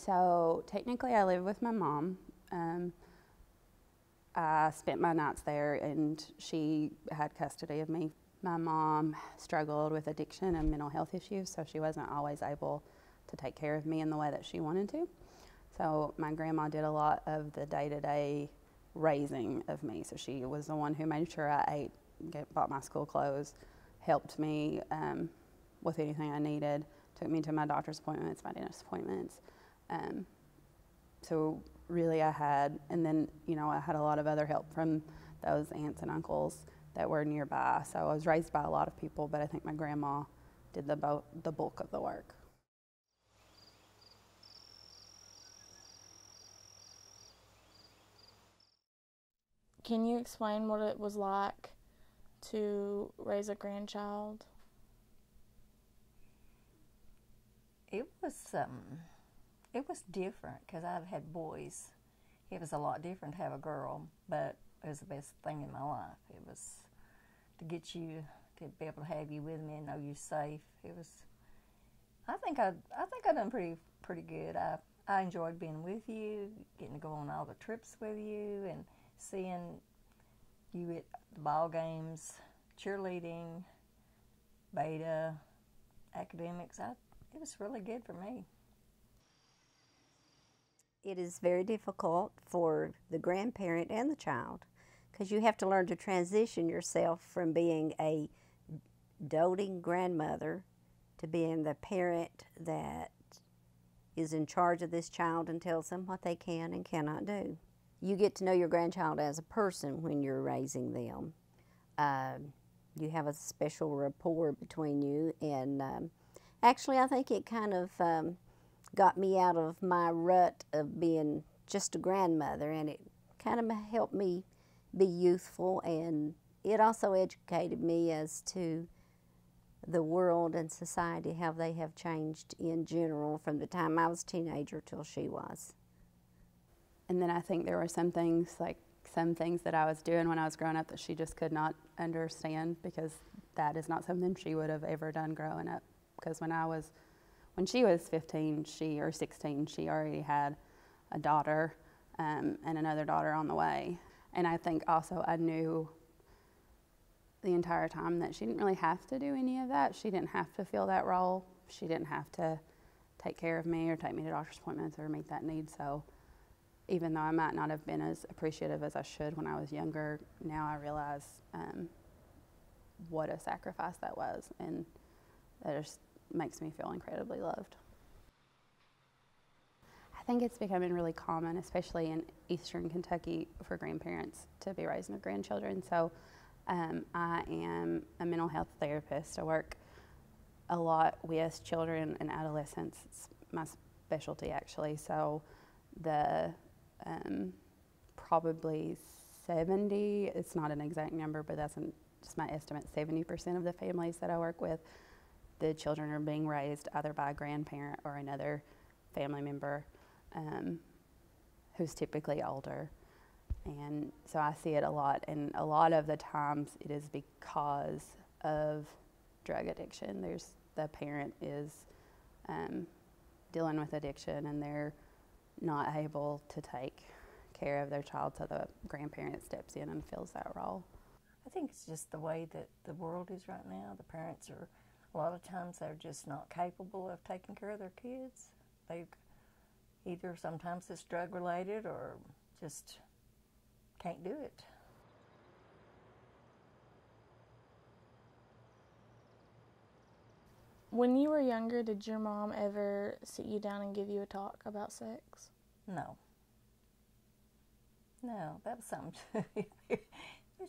So technically I live with my mom. I spent my nights there and she had custody of me. My mom struggled with addiction and mental health issues, so she wasn't always able to take care of me in the way that she wanted to. So my grandma did a lot of the day-to-day raising of me. So she was the one who made sure I ate, bought my school clothes, helped me with anything I needed, took me to my doctor's appointments, my dentist appointments. So really I had, and then, you know, I had a lot of other help from those aunts and uncles that were nearby. So I was raised by a lot of people, but I think my grandma did the bulk of the work. Can you explain what it was like to raise a grandchild? It was different because I've had boys. It was a lot different to have a girl, but it was the best thing in my life. It was to get you, to be able to have you with me and know you're safe. It was. I think I done pretty good. I enjoyed being with you, getting to go on all the trips with you, and seeing you at the ball games, cheerleading, beta, academics. It was really good for me. It is very difficult for the grandparent and the child because you have to learn to transition yourself from being a doting grandmother to being the parent that is in charge of this child and tells them what they can and cannot do. You get to know your grandchild as a person when you're raising them. You have a special rapport between you, and actually I think it kind of got me out of my rut of being just a grandmother, and it kind of helped me be youthful, and it also educated me as to the world and society, how they have changed in general from the time I was a teenager till she was. And then I think there were some things that I was doing when I was growing up that she just could not understand, because that is not something she would have ever done growing up. Because when she was 15 or 16, she already had a daughter and another daughter on the way. And I think also I knew the entire time that she didn't really have to do any of that. She didn't have to fill that role. She didn't have to take care of me or take me to doctor's appointments or meet that need. So even though I might not have been as appreciative as I should when I was younger, now I realize what a sacrifice that was, and that just makes me feel incredibly loved. I think it's becoming really common, especially in Eastern Kentucky, for grandparents to be raising their grandchildren. So I am a mental health therapist. I work a lot with children and adolescents. It's my specialty, actually. So the probably 70, it's not an exact number, but that's just my estimate, 70% of the families that I work with, the children are being raised either by a grandparent or another family member who's typically older. And so I see it a lot, and a lot of the times it is because of drug addiction. The parent is dealing with addiction, and they're not able to take care of their child, so the grandparent steps in and fills that role. I think it's just the way that the world is right now. The parents are, a lot of times they're just not capable of taking care of their kids. They either, sometimes it's drug related or just can't do it. When you were younger, did your mom ever sit you down and give you a talk about sex? No. No, that was something.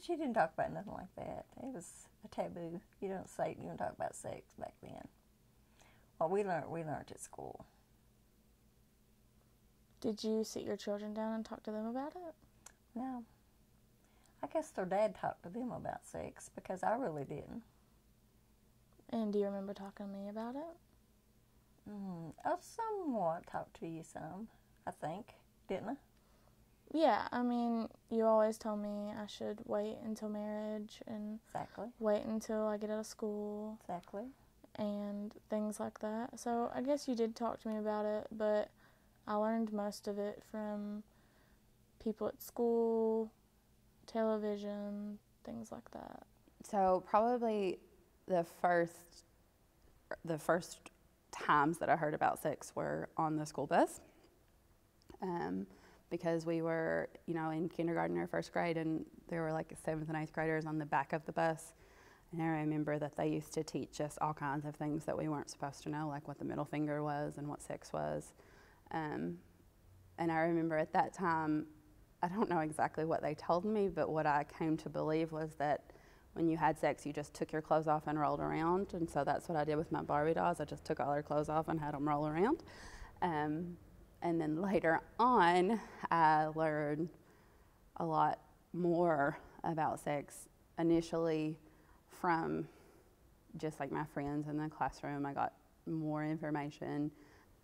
She didn't talk about nothing like that. It was a taboo. You don't talk about sex back then. Well, we learned at school. Did you sit your children down and talk to them about it? No. I guess their dad talked to them about sex, because I really didn't. And do you remember talking to me about it? I somewhat talked to you some, I think, didn't I? Yeah, I mean, you always told me I should wait until marriage and Exactly. wait until I get out of school. Exactly. And things like that. So I guess you did talk to me about it, but I learned most of it from people at school, television, things like that. So probably the first times that I heard about sex were on the school bus, because we were, in kindergarten or first grade, and there were like 7th and 8th graders on the back of the bus. And I remember that they used to teach us all kinds of things that we weren't supposed to know, like what the middle finger was and what sex was. And I remember at that time, I don't know exactly what they told me, but what I came to believe was that when you had sex, you just took your clothes off and rolled around. And so that's what I did with my Barbie dolls. I just took all their clothes off and had them roll around. And then later on, I learned a lot more about sex. Initially, from just like my friends in the classroom, I got more information.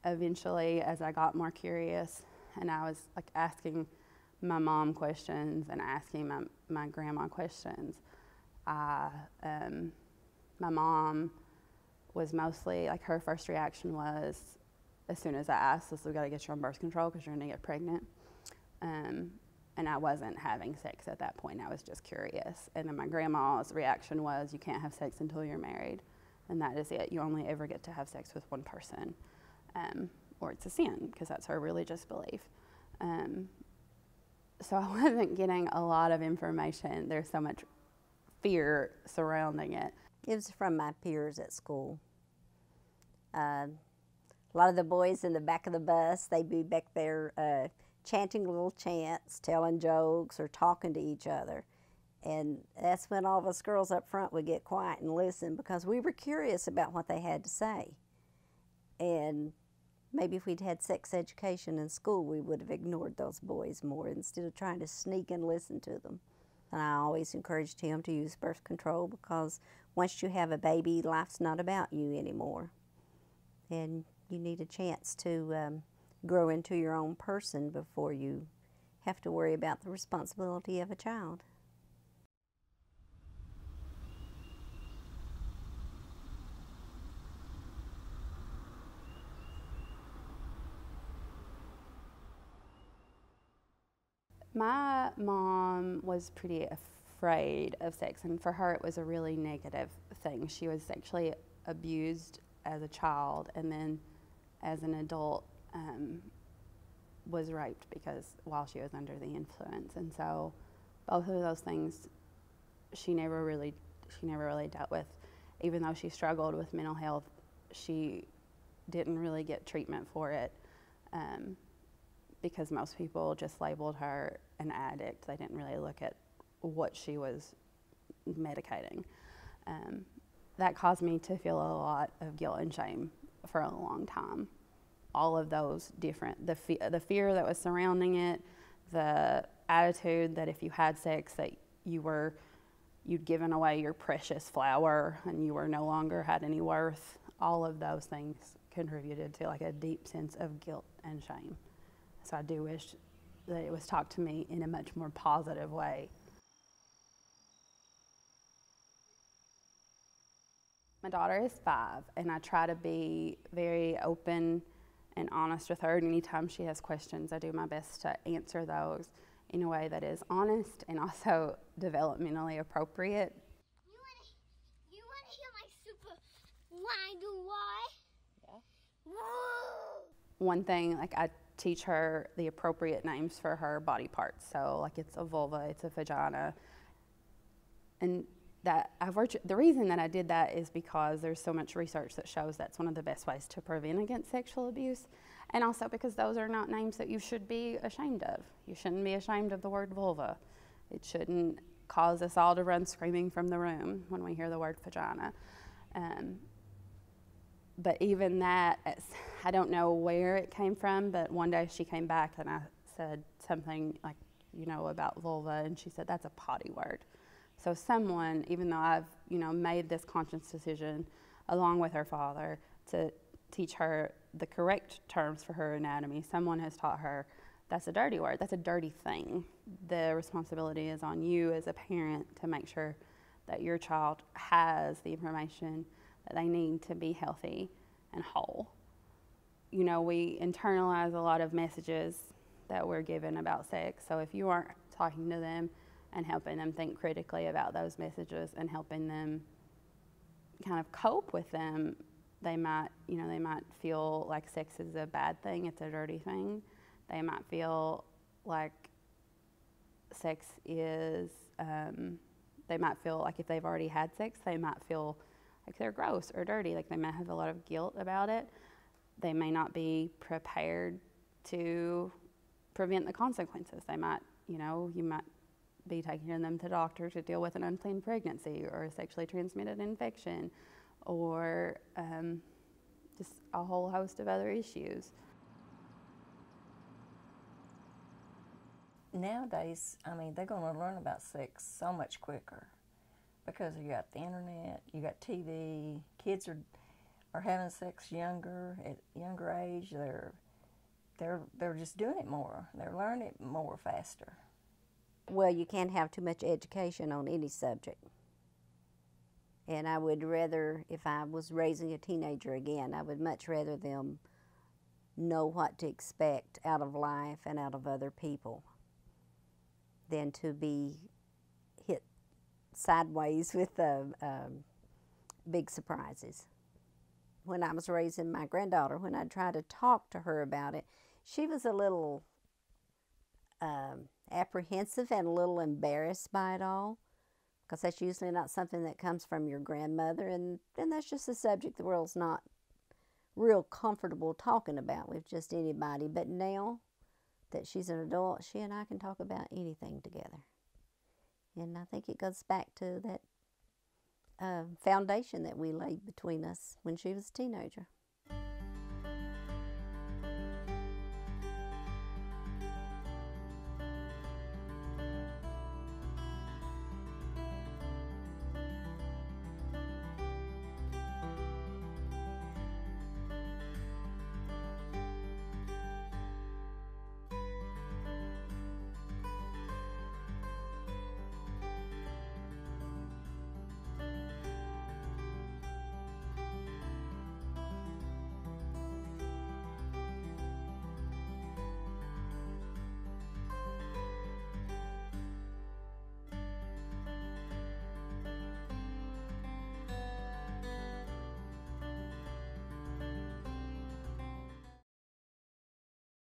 Eventually, as I got more curious, and I was like asking my mom questions and asking my grandma questions, my mom was mostly, like, her first reaction was, as soon as I asked, we got to get you on birth control because you're going to get pregnant. And I wasn't having sex at that point. I was just curious. And then my grandma's reaction was, you can't have sex until you're married. And that is it. You only ever get to have sex with one person. Or it's a sin, because that's her religious belief. So I wasn't getting a lot of information. There's so much fear surrounding it. It was from my peers at school. A lot of the boys in the back of the bus, they'd be back there chanting little chants, telling jokes, or talking to each other. And that's when all of us girls up front would get quiet and listen, because we were curious about what they had to say. And maybe if we'd had sex education in school, we would have ignored those boys more instead of trying to sneak and listen to them. And I always encouraged him to use birth control, because once you have a baby, life's not about you anymore. And you need a chance to grow into your own person before you have to worry about the responsibility of a child. My mom was pretty afraid of sex, and for her it was a really negative thing. She was sexually abused as a child, and then as an adult was raped while she was under the influence. And so both of those things she never really dealt with. Even though she struggled with mental health, she didn't really get treatment for it, because most people just labeled her an addict. They didn't really look at what she was medicating. That caused me to feel a lot of guilt and shame for a long time. All of those different, the fear that was surrounding it, the attitude that if you had sex that you'd given away your precious flower and you were no longer had any worth. All of those things contributed to like a deep sense of guilt and shame. So I do wish that it was taught to me in a much more positive way. My daughter is 5, and I try to be very open and honest with her. And anytime she has questions, I do my best to answer those in a way that is honest and also developmentally appropriate. You want to hear my super why? Yeah. One thing, like, I teach her the appropriate names for her body parts. So like, it's a vulva, it's a vagina. And the reason that I did that is because there's so much research that shows that's one of the best ways to prevent against sexual abuse. And also because those are not names that you should be ashamed of. You shouldn't be ashamed of the word vulva. It shouldn't cause us all to run screaming from the room when we hear the word vagina. But even that, I don't know where it came from, but one day she came back and I said something like, about vulva, and she said, that's a potty word. So someone, even though I've, made this conscious decision along with her father to teach her the correct terms for her anatomy, someone has taught her that's a dirty word, that's a dirty thing. The responsibility is on you as a parent to make sure that your child has the information that they need to be healthy and whole. you know, we internalize a lot of messages that we're given about sex. So if you aren't talking to them and helping them think critically about those messages and helping them kind of cope with them, they might, you know, they might feel like sex is a bad thing, it's a dirty thing. They might feel like sex is, they might feel like if they've already had sex, they might feel like they're gross or dirty, like they might have a lot of guilt about it. They may not be prepared to prevent the consequences. They might, you know, you might be taking them to doctor to deal with an unplanned pregnancy or a sexually transmitted infection or just a whole host of other issues. Nowadays, I mean, they're going to learn about sex so much quicker because you got the internet, you got TV. Kids are having sex younger, at younger age. They're just doing it more. They're learning it more faster. Well, you can't have too much education on any subject. And I would rather, if I was raising a teenager again, I would much rather them know what to expect out of life and out of other people than to be hit sideways with big surprises. When I was raising my granddaughter, when I tried to talk to her about it, she was a little apprehensive and a little embarrassed by it all, because that's usually not something that comes from your grandmother, and that's just a subject the world's not real comfortable talking about with just anybody. But now that she's an adult, she and I can talk about anything together. And I think it goes back to that foundation that we laid between us when she was a teenager.